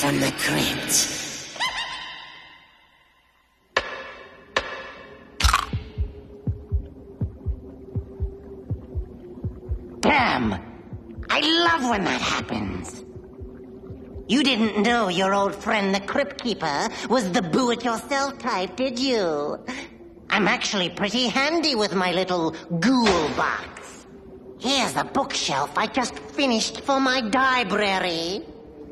from the crypt. Damn! I love when that happens. You didn't know your old friend the Crypt Keeper was the boo-it-yourself type, did you? I'm actually pretty handy with my little ghoul box. Here's a bookshelf I just finished for my library.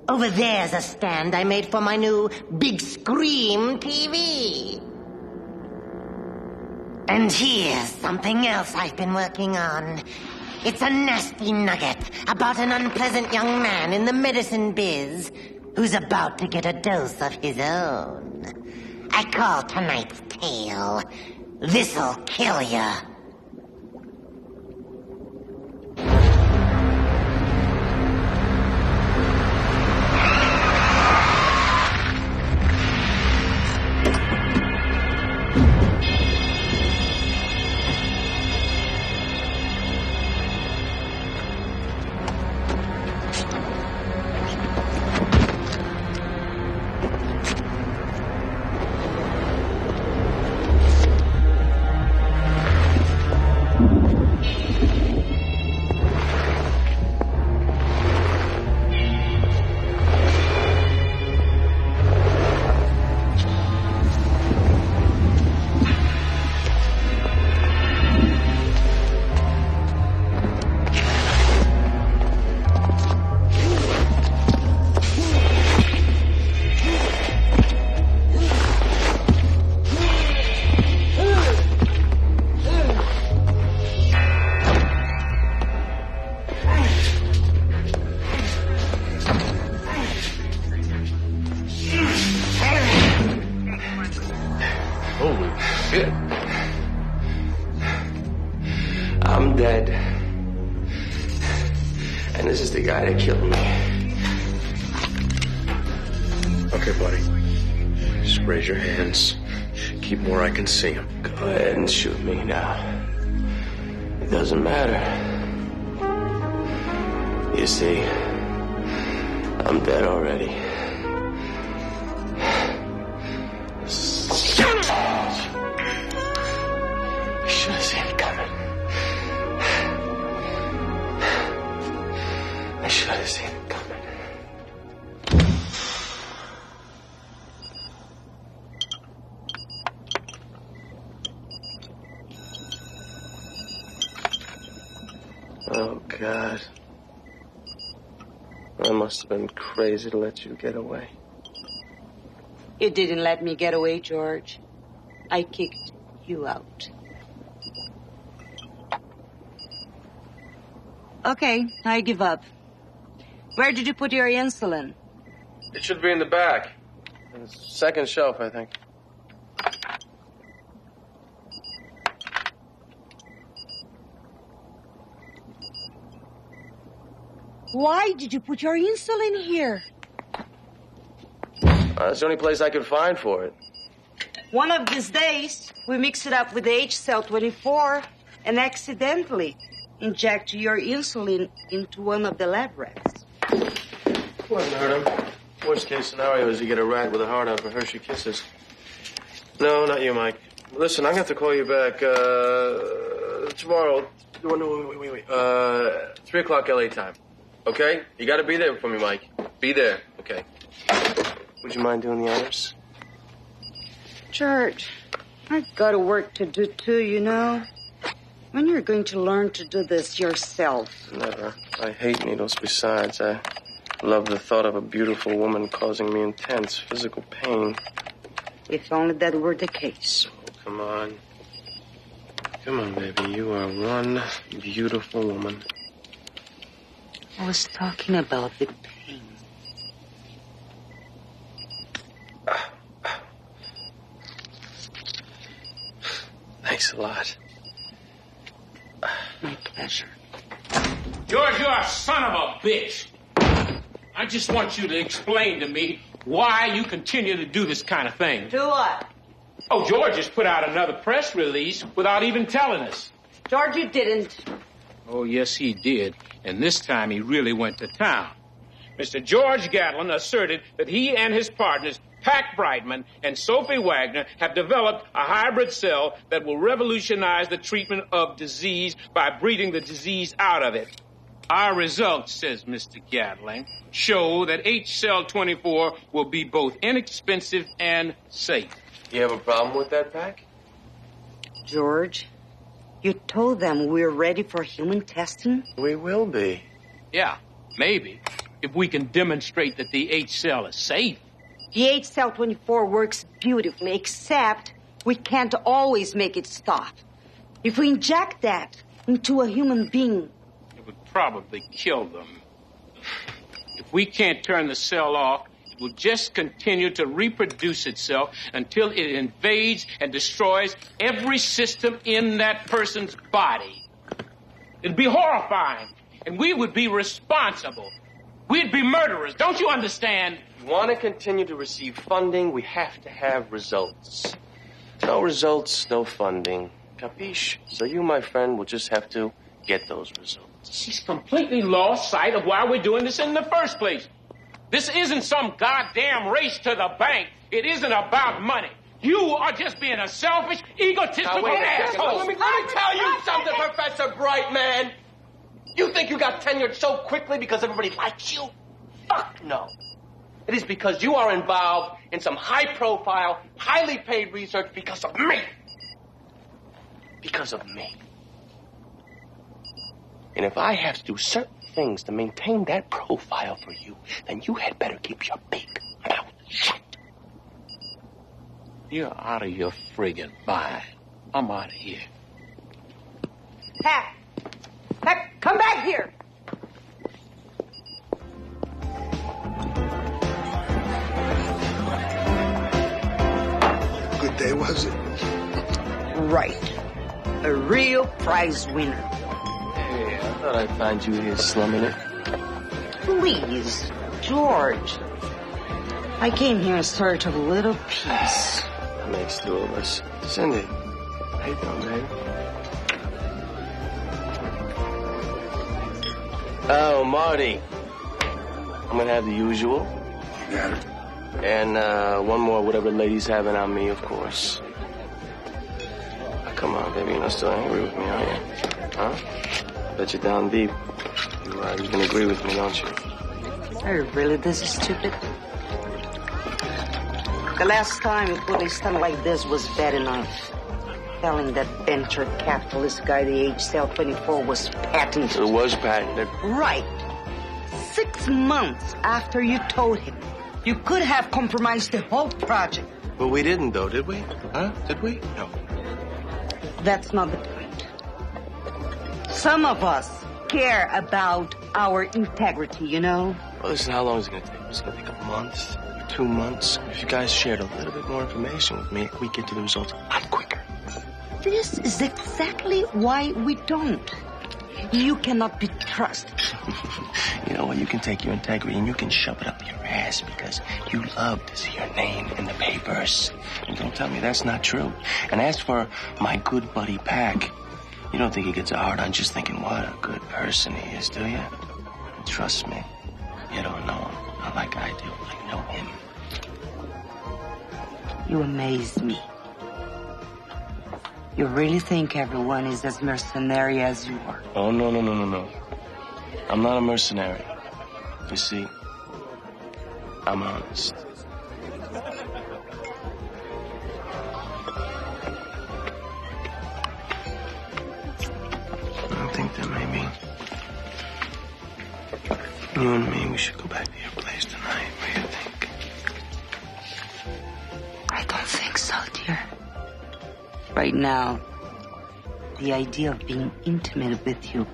Over there's a stand I made for my new big screen TV. And here's something else I've been working on. It's a nasty nugget about an unpleasant young man in the medicine biz who's about to get a dose of his own. I call tonight's tale, This'll Kill Ya. I'm dead. And this is the guy that killed me. Okay, buddy. Just raise your hands. Keep them where I can see them. Go ahead and shoot me now. It doesn't matter. You see, I'm dead already. I should have seen it coming. I should have seen it coming. Oh, God. I must have been crazy to let you get away. You didn't let me get away, George. I kicked you out. Okay, I give up. Where did you put your insulin? It should be in the back. On the second shelf, I think. Why did you put your insulin here? It's the only place I could find for it. One of these days, we mix it up with H-cell 24 and accidentally inject your insulin into one of the lab rats. Wouldn't hurt him. Worst case scenario is you get a rat with a hard on for Hershey Kisses. No, not you, Mike. Listen, I'm going to have to call you back tomorrow. Wait. 3 o'clock LA time. Okay? You got to be there for me, Mike. Be there. Okay. Would you mind doing the honors? George, I've got work to do too, you know. When you're going to learn to do this yourself? Never. I hate needles. Besides, I love the thought of a beautiful woman causing me intense physical pain. If only that were the case. Oh, come on. Come on, baby. You are one beautiful woman. I was talking about the pain. Thanks a lot. My pleasure. George, you're a son of a bitch. I just want you to explain to me why you continue to do this kind of thing. Do what? Oh, George just put out another press release without even telling us. George, you didn't. Oh, yes, he did. And this time he really went to town. Mr. George Gatlin asserted that he and his partners, Pac Brightman and Sophie Wagner, have developed a hybrid cell that will revolutionize the treatment of disease by breeding the disease out of it. Our results, says Mr. Gatling, show that H-Cell 24 will be both inexpensive and safe. You have a problem with that, Pac? George, you told them we're ready for human testing? We will be. Yeah, maybe, if we can demonstrate that the H-Cell is safe. The H-Cell 24 works beautifully, except we can't always make it stop. If we inject that into a human being, it would probably kill them. If we can't turn the cell off, it will just continue to reproduce itself until it invades and destroys every system in that person's body. It'd be horrifying, and we would be responsible. We'd be murderers. Don't you understand? If we want to continue to receive funding, we have to have results. No results, no funding. Capiche? So you, my friend, will just have to get those results. She's completely lost sight of why we're doing this in the first place. This isn't some goddamn race to the bank. It isn't about money. You are just being a selfish, egotistical asshole. Let me tell you something, Professor Brightman. You think you got tenured so quickly because everybody likes you? Fuck no. It is because you are involved in some high-profile, highly paid research because of me. Because of me. And if I have to do certain things to maintain that profile for you, then you had better keep your big mouth shut. You're out of your friggin' mind. I'm out of here. Pat, come back here. Good day, was it? Right. A real prize winner. Hey, I thought I'd find you here slumming it. Please, George. I came here in search of a little peace. That makes two of us. Cindy, how you doing, baby? Oh, Marty. I'm gonna have the usual. You got it. And one more, whatever the ladies having on me, of course. Oh, come on, baby, you're not still angry with me, are you? Huh? Bet you're down deep. You can agree with me, don't you? Are you really this stupid? The last time you put a stunt like this was bad enough. Telling that venture capitalist guy the H-Cell 24 was patented. It was patented. Right. 6 months after you told him. You could have compromised the whole project. But we didn't, though, did we? Huh? Did we? No. That's not the point. Some of us care about our integrity, you know? Well, listen, how long is it going to take? Is it going to take a month? 2 months? If you guys shared a little bit more information with me, we get to the results a lot quicker. This is exactly why we don't. You cannot be trusted. You know what? You can take your integrity and you can shove it up your ass because you love to see your name in the papers. And don't tell me that's not true. And as for my good buddy Pac, you don't think he gets a hard on just thinking what a good person he is, do you? Trust me, you don't know him. Not like I do. I know him. You amaze me. You really think everyone is as mercenary as you are? Oh, no. I'm not a mercenary. You see, I'm honest. I think that maybe you and me, we should go back to your place tonight. What do you think? I don't think so, dear. Right now, the idea of being intimate with you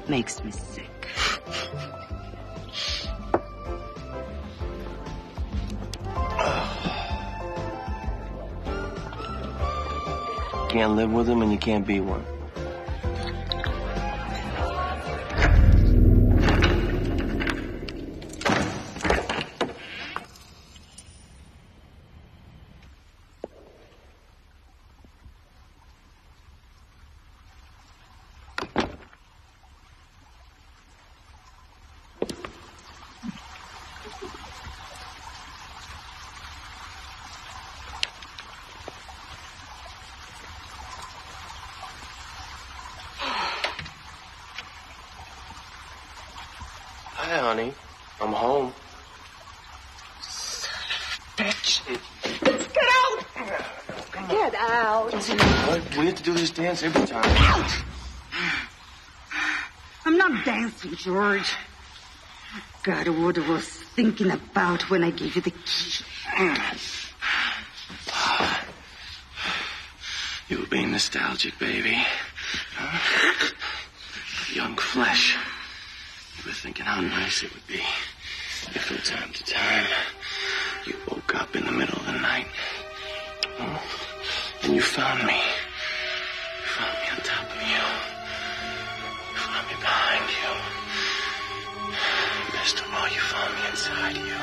makes me sick. Can't live with him and you can't be one. Hi, honey. I'm home. Bitch. Get out! Get out. What? We have to do this dance every time. Out! I'm not dancing, George. God, what I was thinking about when I gave you the key. You were being nostalgic, baby. Huh? Young flesh. You were thinking how nice it would be if from time to time you woke up in the middle of the night. Oh, and you found me. You found me on top of you. You found me behind you. Best of all, you found me inside you.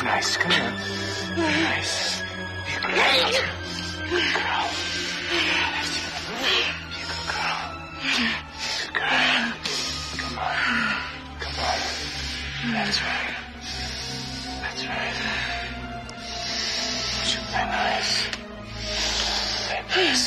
Nice, come here. Nice. Be a good girl. Good girl. Be a good girl. Good girl. Come on. Come on. That's right. That's right. You play nice. Play nice.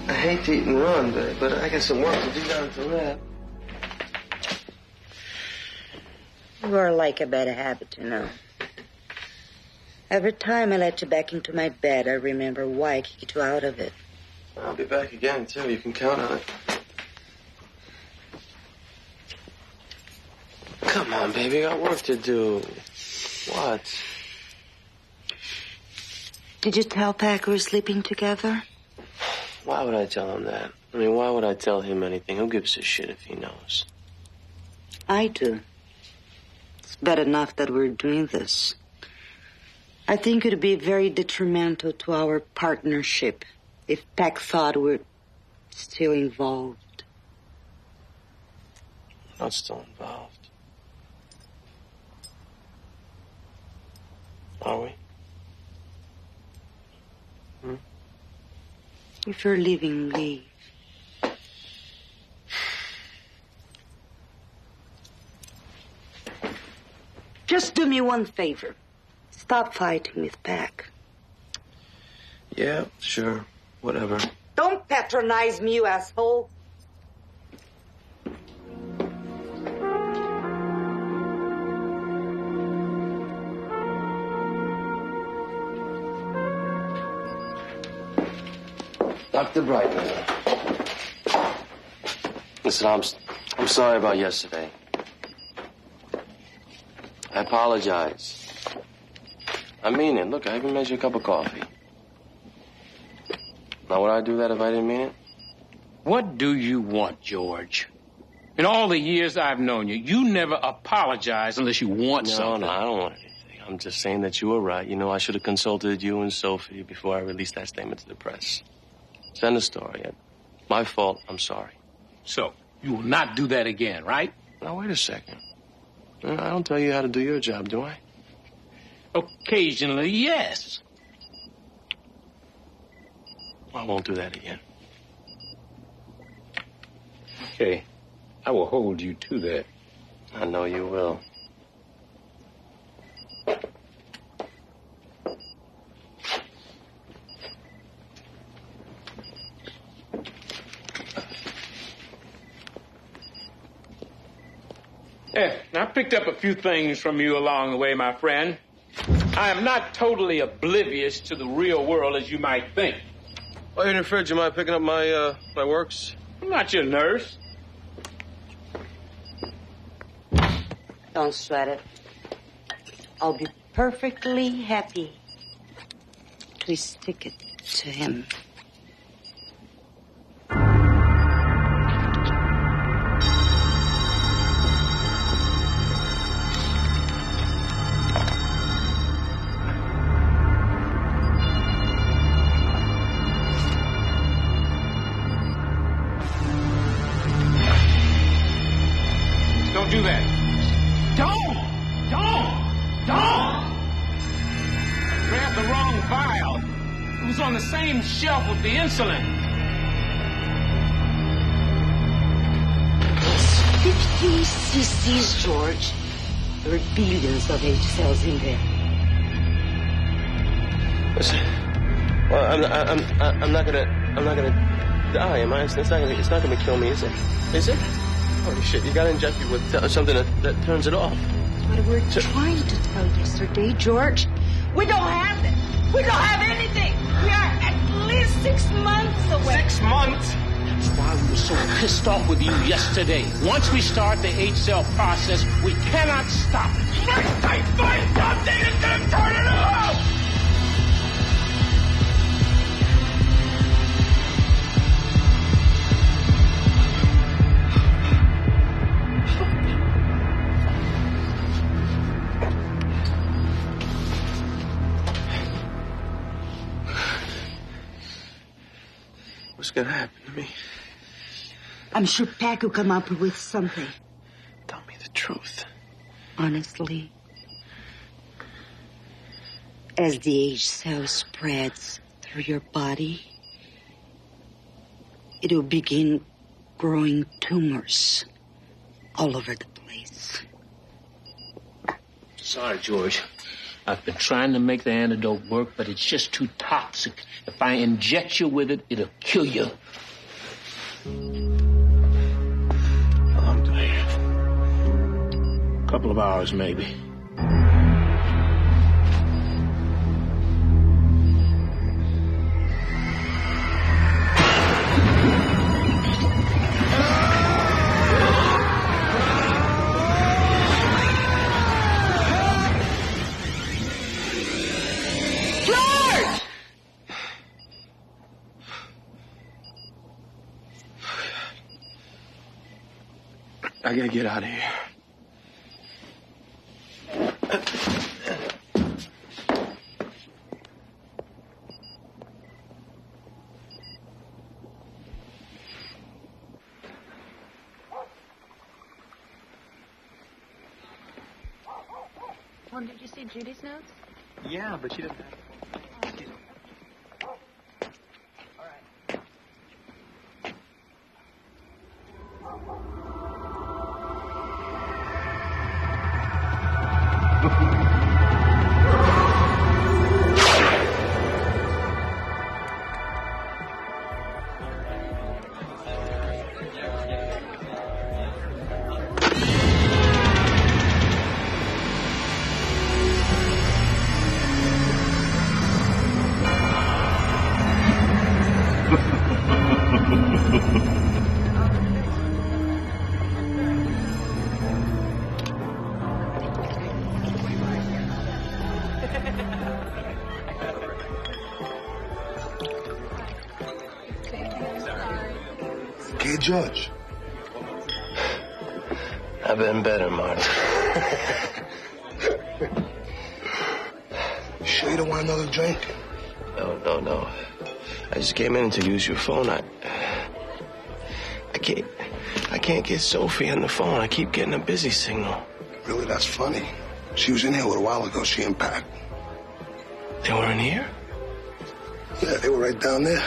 I hate to eat and run, but I got some work to do down at the lab. You are like a bad habit, you know. Every time I let you back into my bed, I remember why I kicked you out of it. I'll be back again, too. You can count on it. Come on, baby. I got work to do. What? Did you tell Pack we were sleeping together? Why would I tell him that? I mean, why would I tell him anything? Who gives a shit if he knows? I do. It's bad enough that we're doing this. I think it would be very detrimental to our partnership if Pack thought we're still involved. Not still involved. Are we? If you're leaving, leave. Just do me one favor. Stop fighting with Pack. Yeah, sure. Whatever. Don't patronize me, you asshole. Dr. Brightman. Listen, I'm sorry about yesterday. I apologize. I mean it. Look, I even made you a cup of coffee. Now, would I do that if I didn't mean it? What do you want, George? In all the years I've known you, you never apologize unless you want something. No, I don't want anything. I'm just saying that you were right. You know, I should have consulted you and Sophie before I released that statement to the press. Send the story. My fault. I'm sorry. So, you will not do that again, right? Now, wait a second. I don't tell you how to do your job, do I? Occasionally, yes. I won't do that again. Okay. I will hold you to that. I know you will. Yeah, I picked up a few things from you along the way, my friend. I am not totally oblivious to the real world as you might think. Oh, you're in the fridge. You mind picking up my works? I'm not your nurse. Don't sweat it. I'll be perfectly happy to stick it to him. Don't do that. Don't! I grabbed the wrong vial. It was on the same shelf with the insulin. It's 50 cc's, George. There are billions of H cells in there. Listen, well, I'm not gonna die, am I? It's not gonna kill me, is it? Is it? Holy shit! You gotta inject me with something that turns it off. That's what we're trying to tell you yesterday, George. We don't have it. We don't have anything. We are at least 6 months away. 6 months? That's why we were so pissed off with you yesterday. Once we start the H-cell process, we cannot stop. Next I find something that's gonna turn it off! What's gonna happen to me? I'm sure Pac will come up with something. Tell me the truth. Honestly, as the H cell spreads through your body, it will begin growing tumors all over the place. Sorry, George. I've been trying to make the antidote work, but it's just too toxic. If I inject you with it, it'll kill you. How long do I have? A couple of hours, maybe. I gotta get out of here. Well, did you see Judy's notes? Yeah, but she doesn't have... Okay, Judge. I've been better, Marty. You sure you don't want another drink? No. I just came in to use your phone. I can't get Sophie on the phone. I keep getting a busy signal. Really, that's funny. She was in here a little while ago, she and Pat. They were in here? Yeah, they were right down there.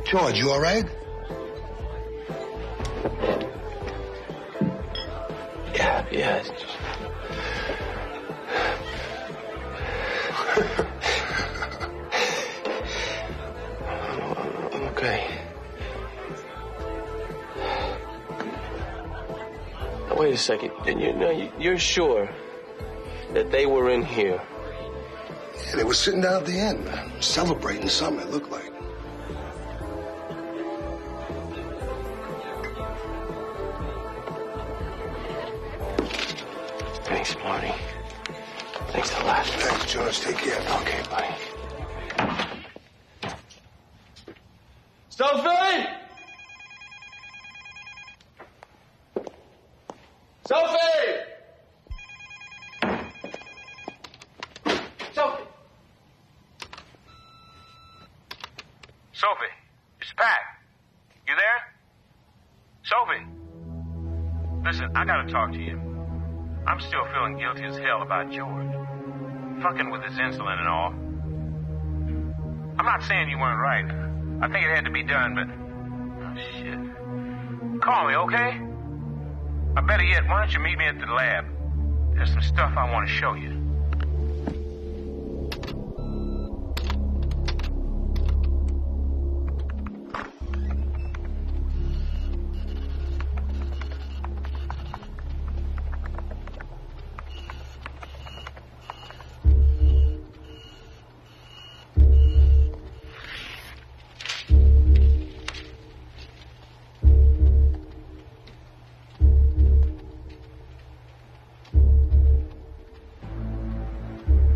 George, you all right? Yeah. Yeah. Okay. Now, wait a second. You're sure that they were in here? Yeah, they were sitting down at the end, celebrating something, it looked like. Thanks, Marty. Thanks a lot. Thanks, George. Take care. Okay, buddy. Sophie! Sophie! Sophie! Sophie, it's Pat. You there? Sophie! Listen, I gotta talk to you. I'm still feeling guilty as hell about George. Fucking with his insulin and all. I'm not saying you weren't right. I think it had to be done, but... Oh, shit. Call me, okay? Or better yet, why don't you meet me at the lab? There's some stuff I want to show you.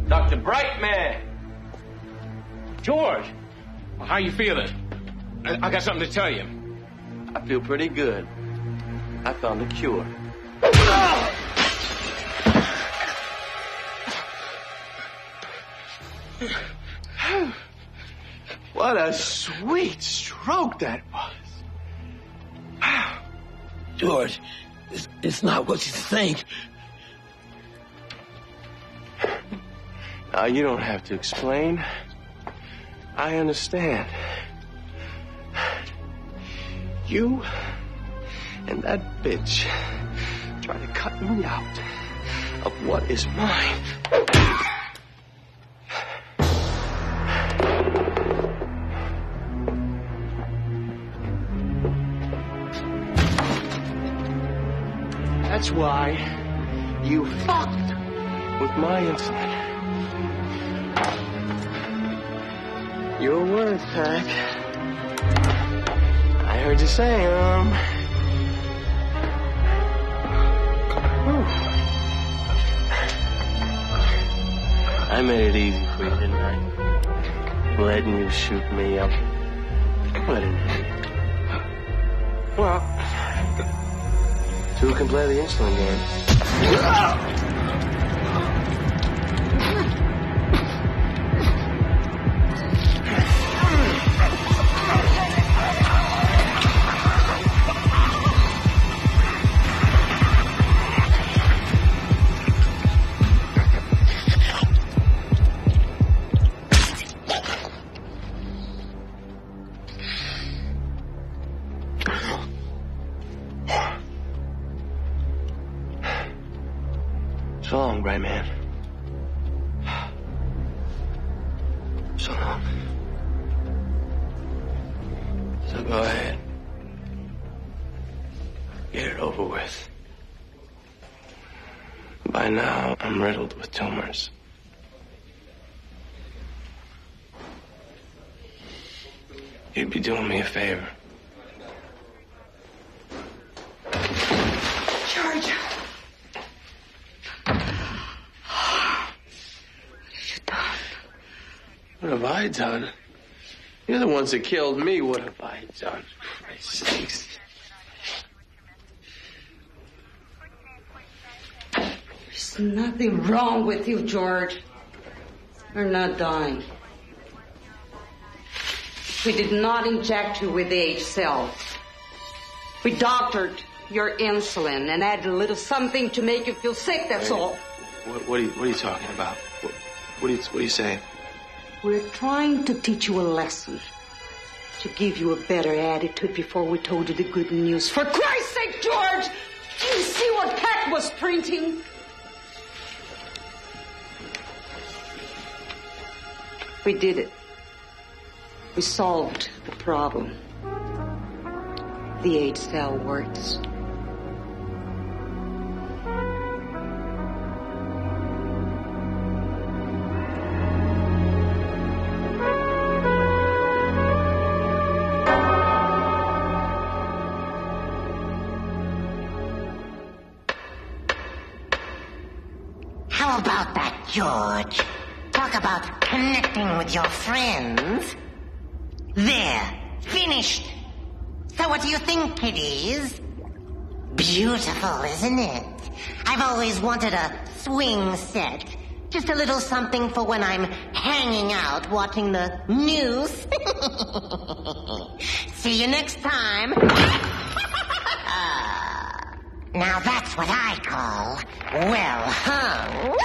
Dr. Brightman! George! Well, how you feeling? I got something to tell you. I feel pretty good. I found the cure. What a sweet stroke that was. Wow. George, it's not what you think. Now, you don't have to explain. I understand. You and that bitch try to cut me out of what is mine. That's why you fucked with my insulin. Your words, Pac. I heard you say, I made it easy for you, didn't I? Letting you shoot me up. What an idiot. Well, two can play the insulin game. So long, Bright Man. So long. So go ahead. Get it over with. By now, I'm riddled with tumors. You'd be doing me a favor. George. What have I done? You're the ones that killed me. What have I done? For Christ's sakes. There's nothing wrong with you, George. You're not dying. We did not inject you with the H cells. We doctored your insulin and added a little something to make you feel sick, that's all. What are you talking about? What are you saying? We're trying to teach you a lesson. To give you a better attitude before we told you the good news. For Christ's sake, George! Do you see what Peck was printing? We did it. We solved the problem. The 8-cell works. How about that, George? Talk about connecting with your friends. There, finished. So what do you think, kiddies? Beautiful, isn't it? I've always wanted a swing set. Just a little something for when I'm hanging out watching the news. See you next time. Now that's what I call well hung.